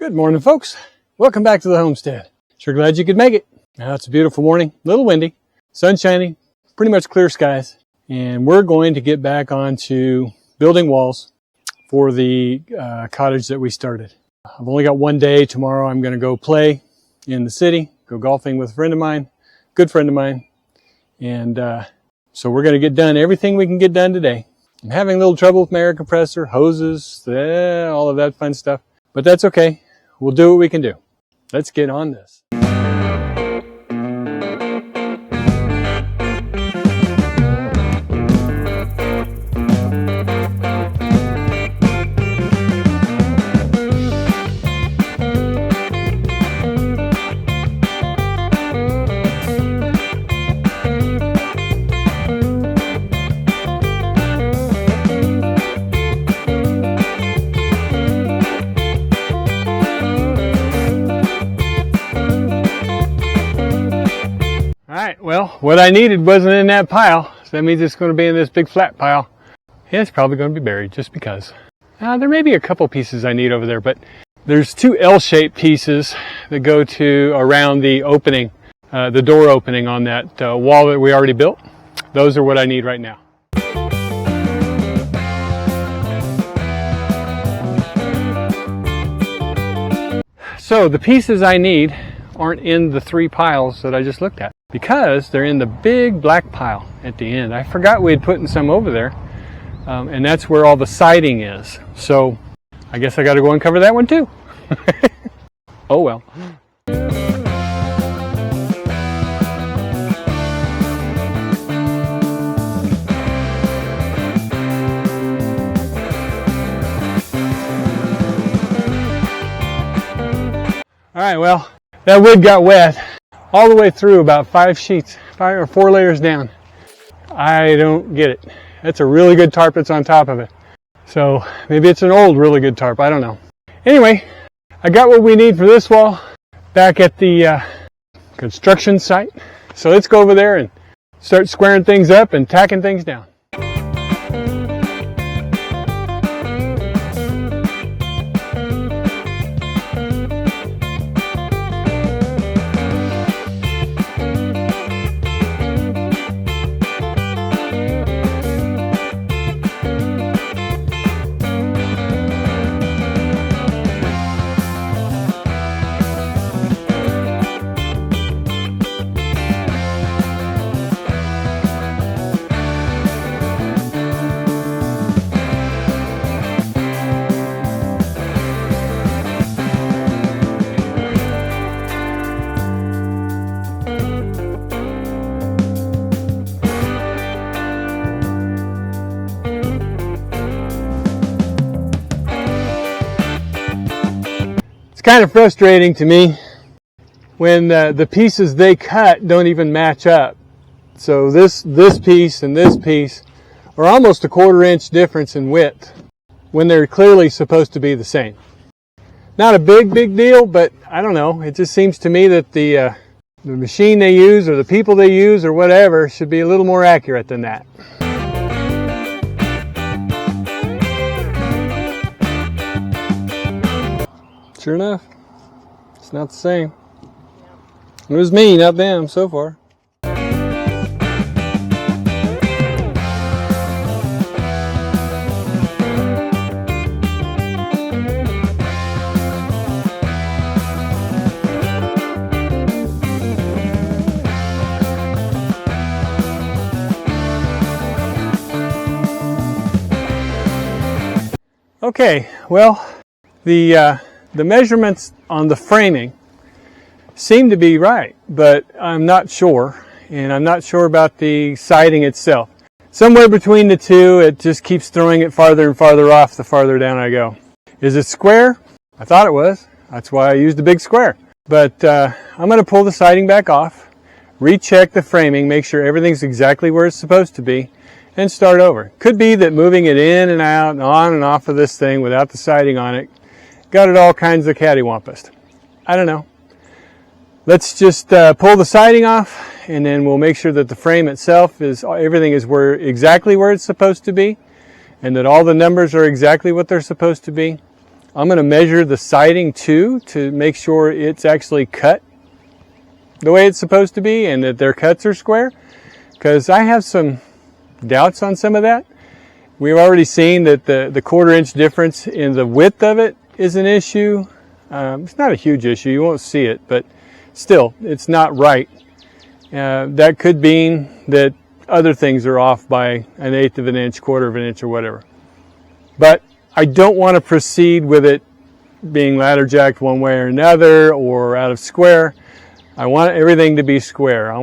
Good morning, folks. Welcome back to the homestead. Sure glad you could make it. Now it's a beautiful morning, a little windy, sun shining, pretty much clear skies. And we're going to get back onto building walls for the cottage that we started. I've only got one day. Tomorrow I'm going to go play in the city, go golfing with a friend of mine, good friend of mine. And so we're going to get done everything we can get done today. I'm having a little trouble with my air compressor, hoses, all of that fun stuff. But that's okay. We'll do what we can do. Let's get on this. Well, what I needed wasn't in that pile, so that means it's going to be in this big flat pile. Yeah, it's probably going to be buried just because. There may be a couple pieces I need over there, but there's two L-shaped pieces that go to around the opening, the door opening on that wall that we already built. Those are what I need right now. So the pieces I need aren't in the three piles that I just looked at, because they're in the big black pile at the end. I forgot we had put in some over there, and that's where all the siding is. So I guess I got to go and cover that one too. Oh well. All right, well, that wood got wet all the way through about 5 sheets, 5 or 4 layers down. I don't get it. That's a really good tarp that's on top of it. So maybe it's an old really good tarp, I don't know. Anyway, I got what we need for this wall back at the construction site. So let's go over there and start squaring things up and tacking things down. Kind of frustrating to me when the pieces they cut don't even match up. So this piece and this piece are almost a 1/4 inch difference in width when they're clearly supposed to be the same. Not a big deal, but I don't know. It just seems to me that the machine they use or the people they use or whatever should be a little more accurate than that. Sure enough, it's not the same. It was me, not them, so far. Okay, well, the measurements on the framing seem to be right, but I'm not sure, and I'm not sure about the siding itself. Somewhere between the two, it just keeps throwing it farther and farther off the farther down I go. Is it square? I thought it was. That's why I used a big square. But I'm going to pull the siding back off, recheck the framing, make sure everything's exactly where it's supposed to be, and start over. Could be that moving it in and out and on and off of this thing without the siding on it got it all kinds of cattywampus. I don't know. Let's just pull the siding off, and then we'll make sure that the frame itself is, everything is exactly where it's supposed to be, and that all the numbers are exactly what they're supposed to be. I'm going to measure the siding too to make sure it's actually cut the way it's supposed to be and that their cuts are square, because I have some doubts on some of that. We've already seen that the 1/4 inch difference in the width of it is an issue. It's not a huge issue, you won't see it, but still, it's not right. That could mean that other things are off by 1/8 of an inch, 1/4 of an inch, or whatever. But I don't want to proceed with it being ladder jacked one way or another or out of square. I want everything to be square.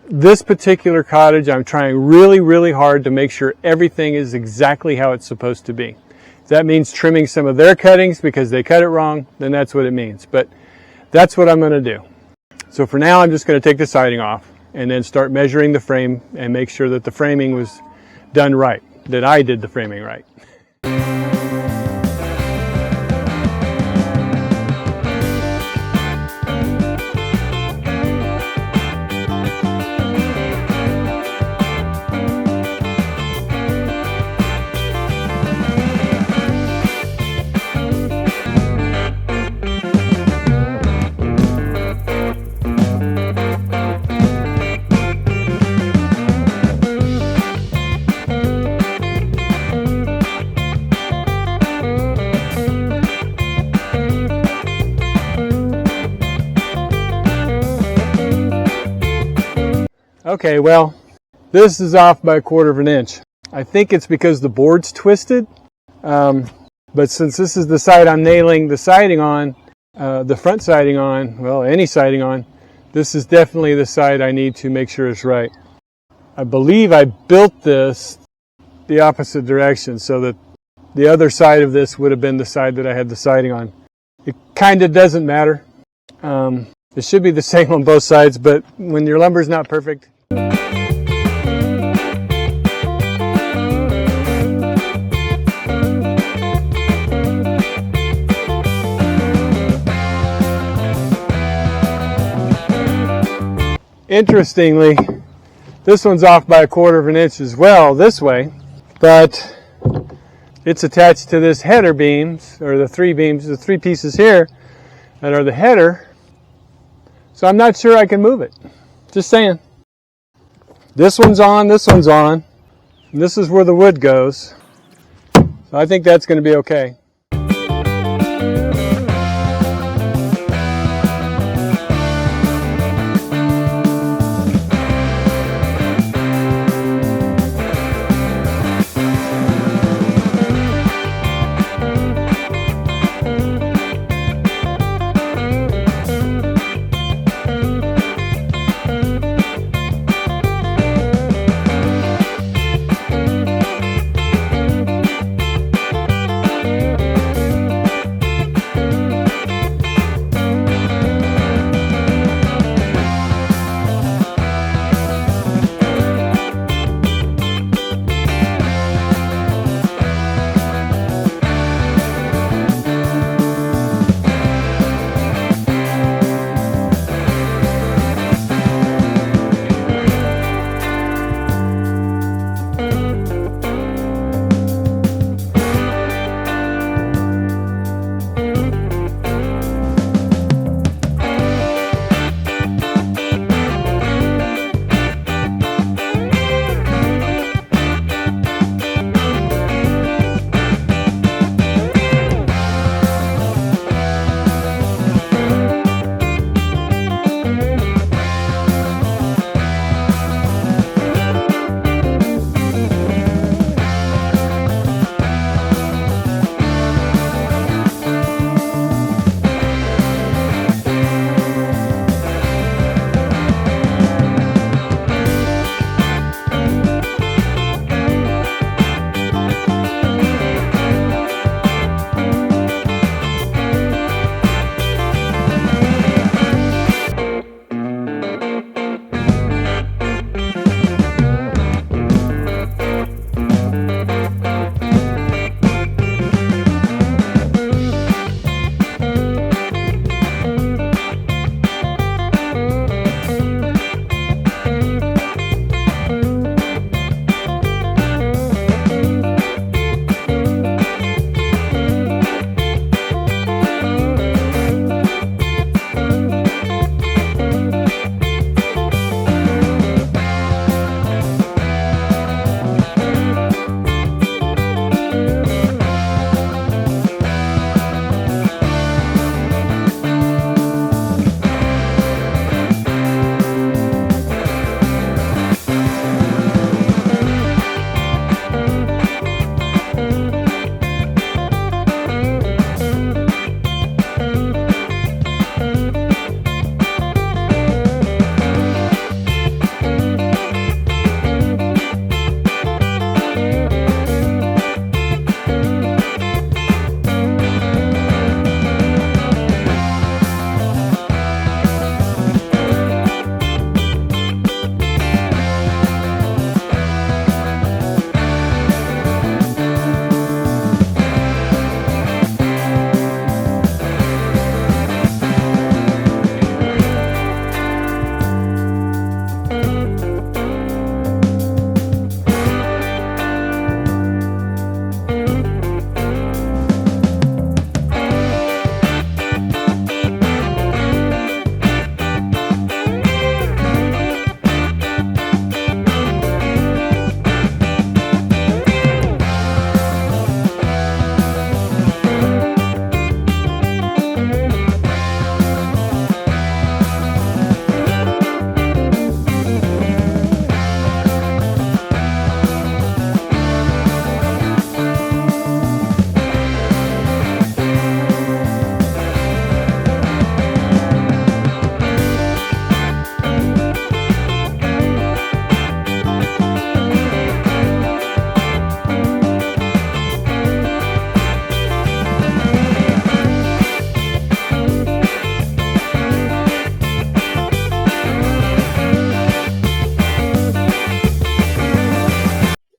This particular cottage, I'm trying really, really hard to make sure everything is exactly how it's supposed to be. If that means trimming some of their cuttings because they cut it wrong, then that's what it means. But that's what I'm going to do. So for now, I'm just going to take the siding off and then start measuring the frame and make sure that the framing was done right, that I did the framing right. Okay, well, this is off by 1/4 of an inch. I think it's because the board's twisted, but since this is the side I'm nailing the siding on, the front siding on, well, any siding on, this is definitely the side I need to make sure it's right. I believe I built this the opposite direction so that the other side of this would have been the side that I had the siding on. It kind of doesn't matter. It should be the same on both sides, but when your lumber's not perfect, interestingly, this one's off by 1/4 of an inch as well this way, but it's attached to this header beams, or the 3 beams, the 3 pieces here that are the header, so I'm not sure I can move it. Just saying. This one's on, and this is where the wood goes, so I think that's going to be okay.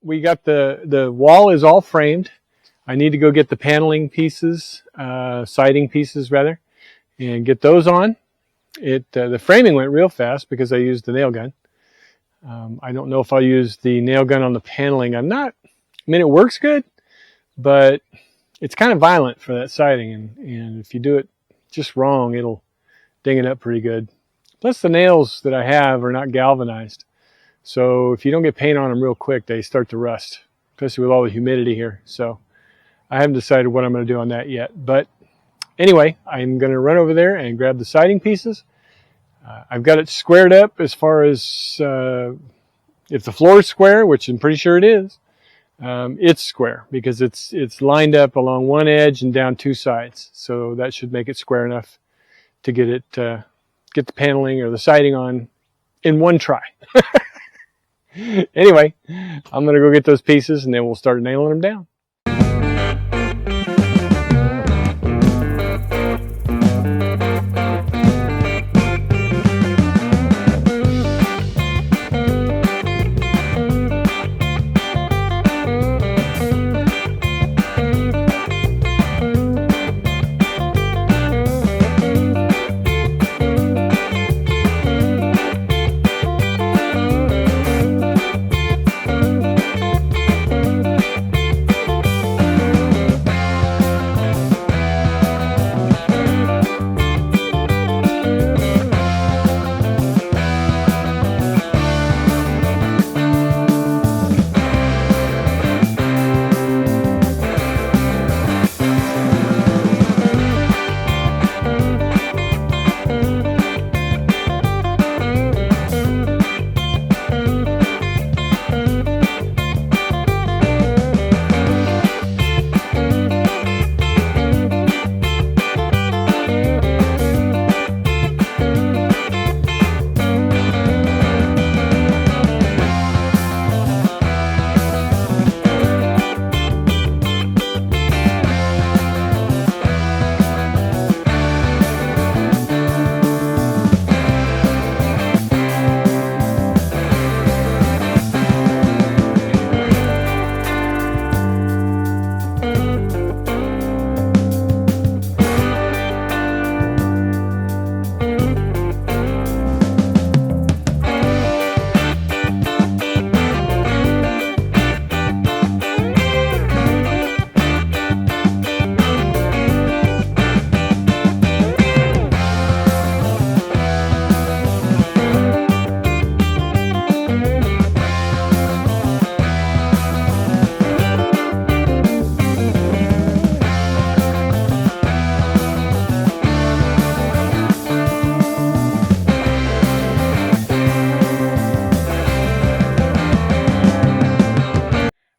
we got the wall is all framed. I need to go get the paneling pieces, siding pieces rather, and get those on. The framing went real fast because I used the nail gun. I don't know if I'll use the nail gun on the paneling. I mean, it works good, but it's kind of violent for that siding, and if you do it just wrong, it'll ding it up pretty good. Plus, the nails that I have are not galvanized, so if you don't get paint on them real quick, they start to rust, especially with all the humidity here. So I haven't decided what I'm going to do on that yet, but anyway, I'm going to run over there and grab the siding pieces. I've got it squared up as far as if the floor is square, which I'm pretty sure it is. It's square because it's lined up along one edge and down two sides, so that should make it square enough to get the paneling or the siding on in one try. Anyway, I'm gonna go get those pieces and then we'll start nailing them down.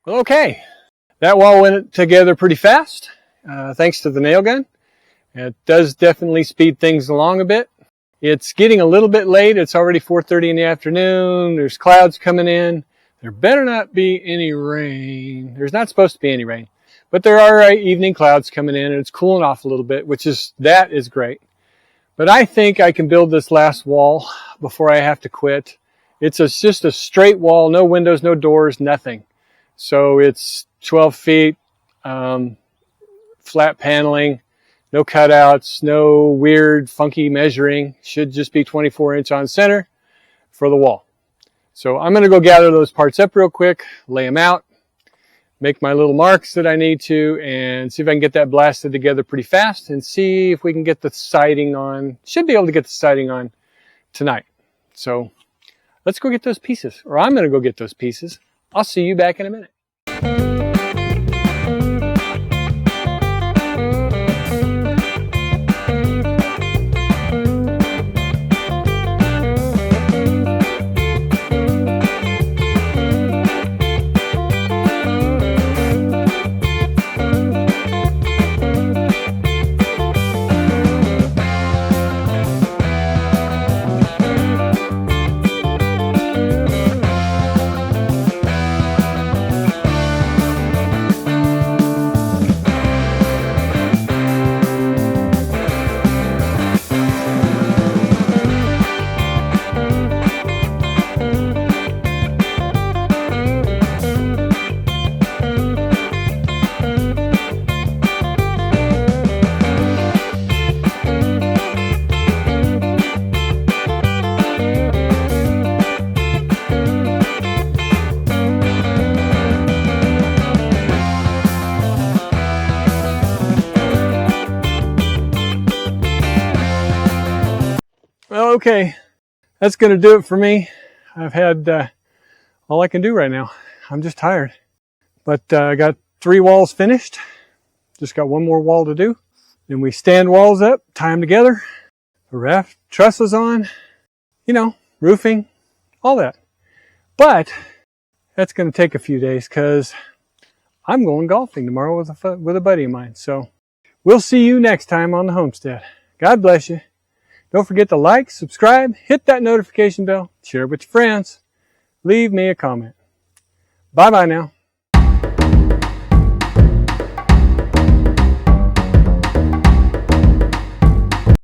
Okay, that wall went together pretty fast, thanks to the nail gun. It does definitely speed things along a bit. It's getting a little bit late. It's already 4:30 in the afternoon. There's clouds coming in. There better not be any rain. There's not supposed to be any rain, but there are evening clouds coming in, and it's cooling off a little bit, that is great. But I think I can build this last wall before I have to quit. It's just a straight wall, no windows, no doors, nothing. So it's 12 feet, flat paneling, no cutouts, no weird funky measuring. Should just be 24-inch on center for the wall. So I'm going to go gather those parts up real quick, lay them out, make my little marks that I need to, and see if I can get that blasted together pretty fast and see if we can get the siding on. Should be able to get the siding on tonight. So let's go get those pieces, or I'm going to go get those pieces. I'll see you back in a minute. Okay, that's going to do it for me. I've had all I can do right now. I'm just tired. But I got 3 walls finished. Just got 1 more wall to do. Then we stand walls up, tie them together, the raft trusses on, you know, roofing, all that. But that's going to take a few days because I'm going golfing tomorrow with a buddy of mine. So we'll see you next time on the homestead. God bless you. Don't forget to like, subscribe, hit that notification bell, share it with your friends, leave me a comment. Bye-bye now.